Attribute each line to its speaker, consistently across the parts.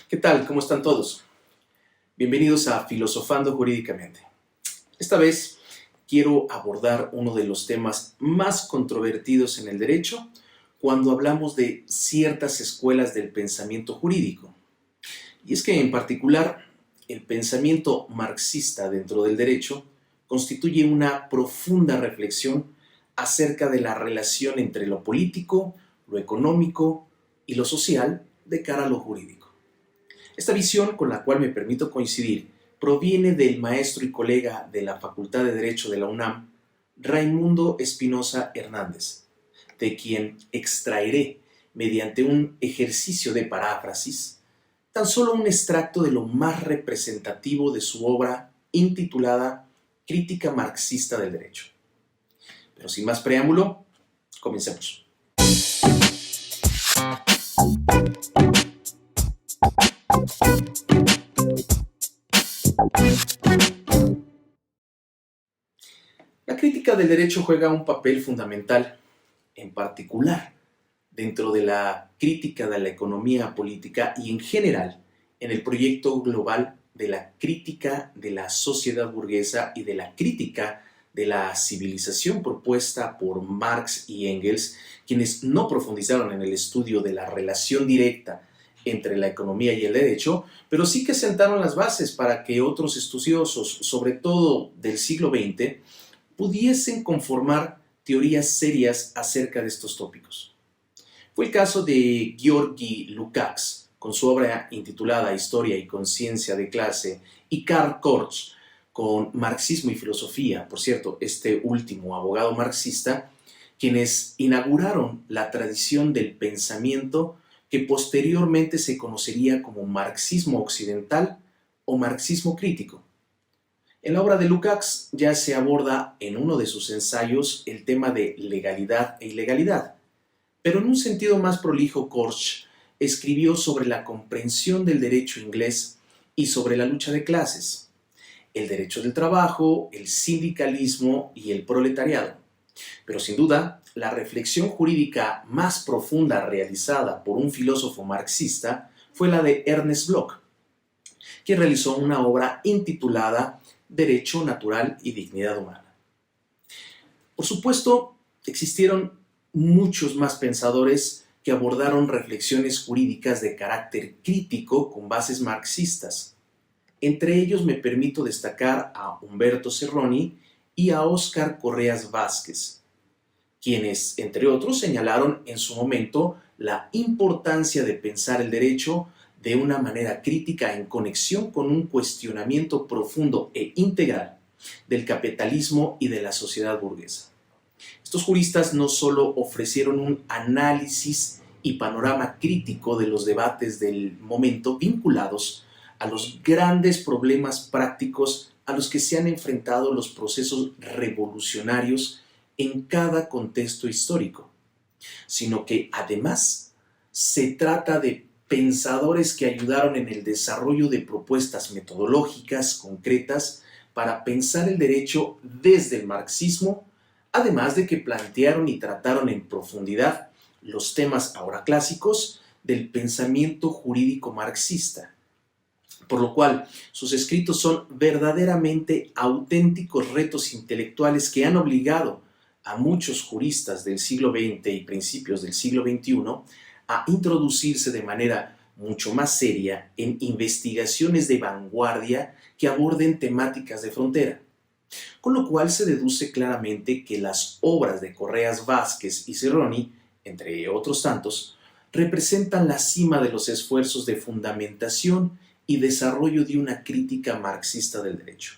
Speaker 1: ¿Qué tal? ¿Cómo están todos? Bienvenidos a Filosofando Jurídicamente. Esta vez quiero abordar uno de los temas más controvertidos en el derecho cuando hablamos de ciertas escuelas del pensamiento jurídico. Y es que en particular el pensamiento marxista dentro del derecho constituye una profunda reflexión acerca de la relación entre lo político, lo económico y lo social de cara a lo jurídico. Esta visión, con la cual me permito coincidir, proviene del maestro y colega de la Facultad de Derecho de la UNAM, Raimundo Espinosa Hernández, de quien extraeré, mediante un ejercicio de paráfrasis, tan solo un extracto de lo más representativo de su obra intitulada Crítica marxista del derecho. Pero sin más preámbulo, comencemos. La crítica del derecho juega un papel fundamental, en particular, dentro de la crítica de la economía política y en general en el proyecto global de la crítica de la sociedad burguesa y de la crítica de la civilización propuesta por Marx y Engels, quienes no profundizaron en el estudio de la relación directa entre la economía y el derecho, pero sí que sentaron las bases para que otros estudiosos, sobre todo del siglo XX, pudiesen conformar teorías serias acerca de estos tópicos. Fue el caso de Georgi Lukács, con su obra intitulada Historia y conciencia de clase, y Karl Korsch, con Marxismo y filosofía, por cierto, este último abogado marxista, quienes inauguraron la tradición del pensamiento que posteriormente se conocería como marxismo occidental o marxismo crítico. En la obra de Lukács ya se aborda en uno de sus ensayos el tema de legalidad e ilegalidad, pero en un sentido más prolijo Korsch escribió sobre la comprensión del derecho inglés y sobre la lucha de clases, el derecho del trabajo, el sindicalismo y el proletariado. Pero sin duda, la reflexión jurídica más profunda realizada por un filósofo marxista fue la de Ernest Bloch, quien realizó una obra intitulada Derecho Natural y Dignidad Humana. Por supuesto, existieron muchos más pensadores que abordaron reflexiones jurídicas de carácter crítico con bases marxistas. Entre ellos me permito destacar a Humberto Serroni y a Óscar Correas Vázquez, quienes, entre otros, señalaron en su momento la importancia de pensar el derecho de una manera crítica en conexión con un cuestionamiento profundo e integral del capitalismo y de la sociedad burguesa. Estos juristas no solo ofrecieron un análisis y panorama crítico de los debates del momento vinculados a los grandes problemas prácticos a los que se han enfrentado los procesos revolucionarios en cada contexto histórico, sino que además se trata de pensadores que ayudaron en el desarrollo de propuestas metodológicas concretas para pensar el derecho desde el marxismo, además de que plantearon y trataron en profundidad los temas ahora clásicos del pensamiento jurídico marxista, por lo cual sus escritos son verdaderamente auténticos retos intelectuales que han obligado a muchos juristas del siglo XX y principios del siglo XXI a introducirse de manera mucho más seria en investigaciones de vanguardia que aborden temáticas de frontera. Con lo cual se deduce claramente que las obras de Correas Vázquez y Serroni, entre otros tantos, representan la cima de los esfuerzos de fundamentación y desarrollo de una crítica marxista del derecho.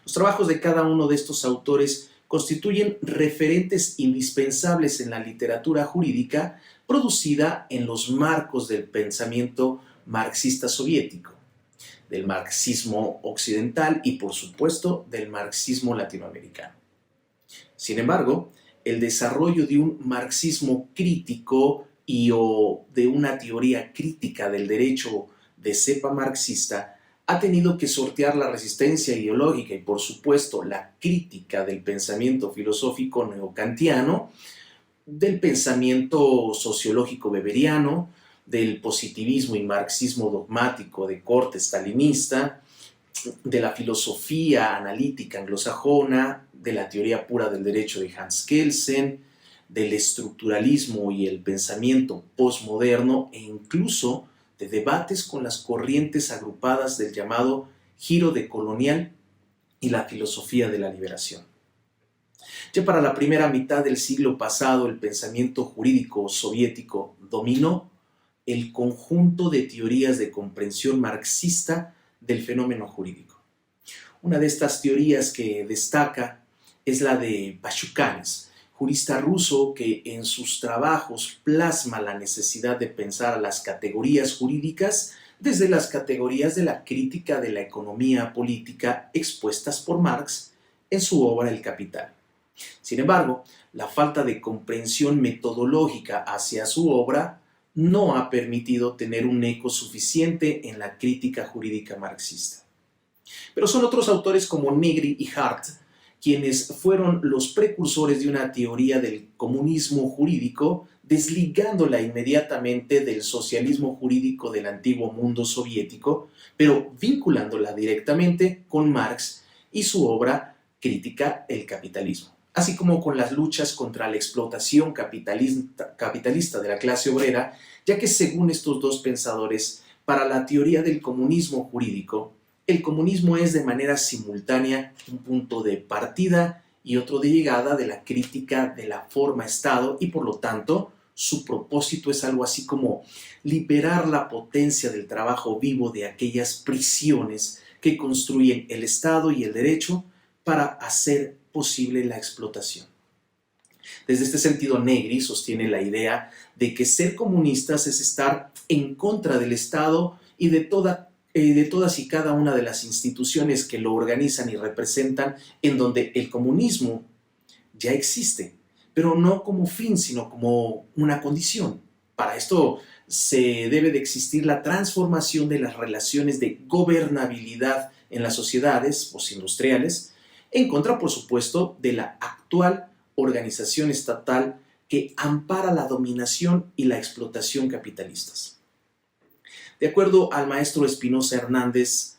Speaker 1: Los trabajos de cada uno de estos autores constituyen referentes indispensables en la literatura jurídica producida en los marcos del pensamiento marxista soviético, del marxismo occidental y, por supuesto, del marxismo latinoamericano. Sin embargo, el desarrollo de un marxismo crítico o de una teoría crítica del derecho de cepa marxista ha tenido que sortear la resistencia ideológica y, por supuesto, la crítica del pensamiento filosófico neokantiano, del pensamiento sociológico weberiano, del positivismo y marxismo dogmático de corte stalinista, de la filosofía analítica anglosajona, de la teoría pura del derecho de Hans Kelsen, del estructuralismo y el pensamiento postmoderno e incluso de debates con las corrientes agrupadas del llamado giro decolonial y la filosofía de la liberación. Ya para la primera mitad del siglo pasado, el pensamiento jurídico soviético dominó el conjunto de teorías de comprensión marxista del fenómeno jurídico. Una de estas teorías que destaca es la de Pashukanis, jurista ruso que en sus trabajos plasma la necesidad de pensar a las categorías jurídicas desde las categorías de la crítica de la economía política expuestas por Marx en su obra El Capital. Sin embargo, la falta de comprensión metodológica hacia su obra no ha permitido tener un eco suficiente en la crítica jurídica marxista. Pero son otros autores como Negri y Hart quienes fueron los precursores de una teoría del comunismo jurídico, desligándola inmediatamente del socialismo jurídico del antiguo mundo soviético, pero vinculándola directamente con Marx y su obra crítica El capitalismo, así como con las luchas contra la explotación capitalista de la clase obrera, ya que según estos dos pensadores, para la teoría del comunismo jurídico, el comunismo es de manera simultánea un punto de partida y otro de llegada de la crítica de la forma Estado y por lo tanto su propósito es algo así como liberar la potencia del trabajo vivo de aquellas prisiones que construyen el Estado y el derecho para hacer posible la explotación. Desde este sentido, Negri sostiene la idea de que ser comunistas es estar en contra del Estado y de todas y cada una de las instituciones que lo organizan y representan, en donde el comunismo ya existe, pero no como fin, sino como una condición. Para esto se debe de existir la transformación de las relaciones de gobernabilidad en las sociedades postindustriales, en contra, por supuesto, de la actual organización estatal que ampara la dominación y la explotación capitalistas. De acuerdo al maestro Espinosa Hernández,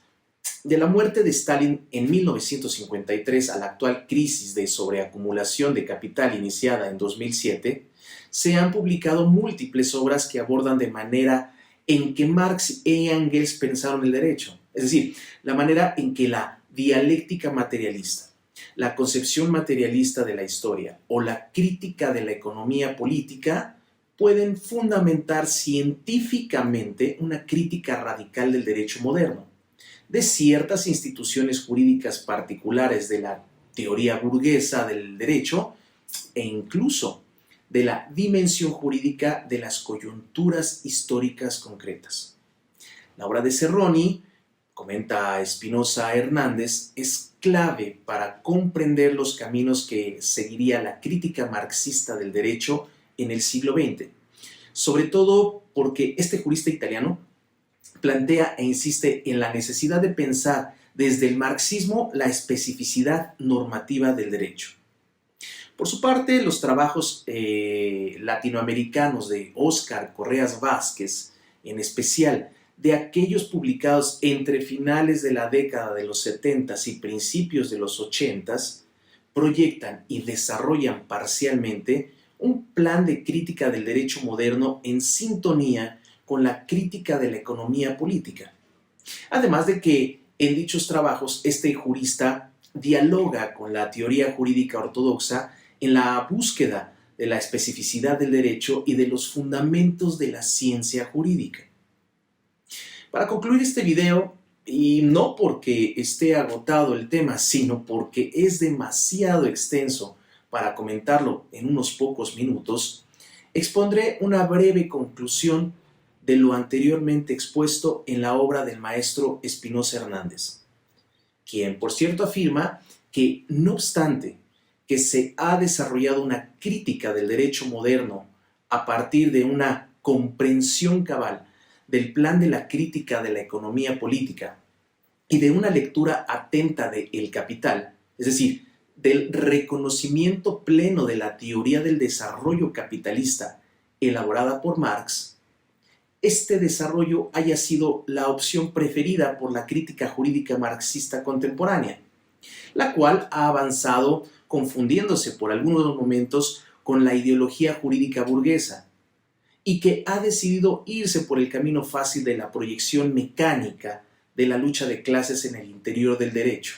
Speaker 1: de la muerte de Stalin en 1953 a la actual crisis de sobreacumulación de capital iniciada en 2007, se han publicado múltiples obras que abordan de manera en que Marx y Engels pensaron el derecho, es decir, la manera en que la dialéctica materialista, la concepción materialista de la historia o la crítica de la economía política pueden fundamentar científicamente una crítica radical del derecho moderno, de ciertas instituciones jurídicas particulares de la teoría burguesa del derecho e incluso de la dimensión jurídica de las coyunturas históricas concretas. La obra de Cerroni, comenta Espinosa Hernández, es clave para comprender los caminos que seguiría la crítica marxista del derecho en el siglo XX, sobre todo porque este jurista italiano plantea e insiste en la necesidad de pensar desde el marxismo la especificidad normativa del derecho. Por su parte, los trabajos latinoamericanos de Óscar Correas Vázquez, en especial de aquellos publicados entre finales de la década de los 70s y principios de los 80s, proyectan y desarrollan parcialmente un plan de crítica del derecho moderno en sintonía con la crítica de la economía política. Además de que en dichos trabajos este jurista dialoga con la teoría jurídica ortodoxa en la búsqueda de la especificidad del derecho y de los fundamentos de la ciencia jurídica. Para concluir este video, y no porque esté agotado el tema, sino porque es demasiado extenso para comentarlo en unos pocos minutos, expondré una breve conclusión de lo anteriormente expuesto en la obra del maestro Espinosa Hernández, quien, por cierto, afirma que, no obstante que se ha desarrollado una crítica del derecho moderno a partir de una comprensión cabal del plan de la crítica de la economía política y de una lectura atenta de El Capital, es decir, del reconocimiento pleno de la teoría del desarrollo capitalista elaborada por Marx, este desarrollo haya sido la opción preferida por la crítica jurídica marxista contemporánea, la cual ha avanzado confundiéndose por algunos momentos con la ideología jurídica burguesa y que ha decidido irse por el camino fácil de la proyección mecánica de la lucha de clases en el interior del derecho,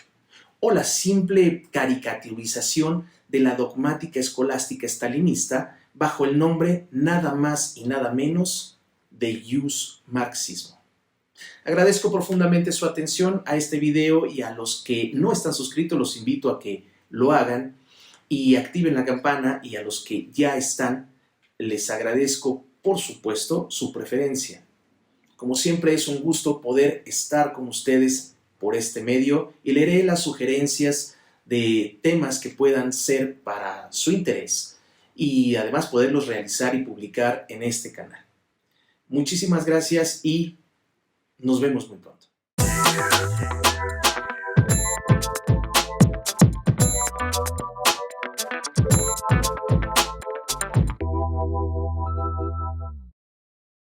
Speaker 1: o la simple caricaturización de la dogmática escolástica estalinista bajo el nombre nada más y nada menos de jus marxismo. Agradezco profundamente su atención a este video y a los que no están suscritos los invito a que lo hagan y activen la campana, y a los que ya están les agradezco por supuesto su preferencia. Como siempre es un gusto poder estar con ustedes por este medio y leeré las sugerencias de temas que puedan ser para su interés y además poderlos realizar y publicar en este canal. Muchísimas gracias y nos vemos muy pronto.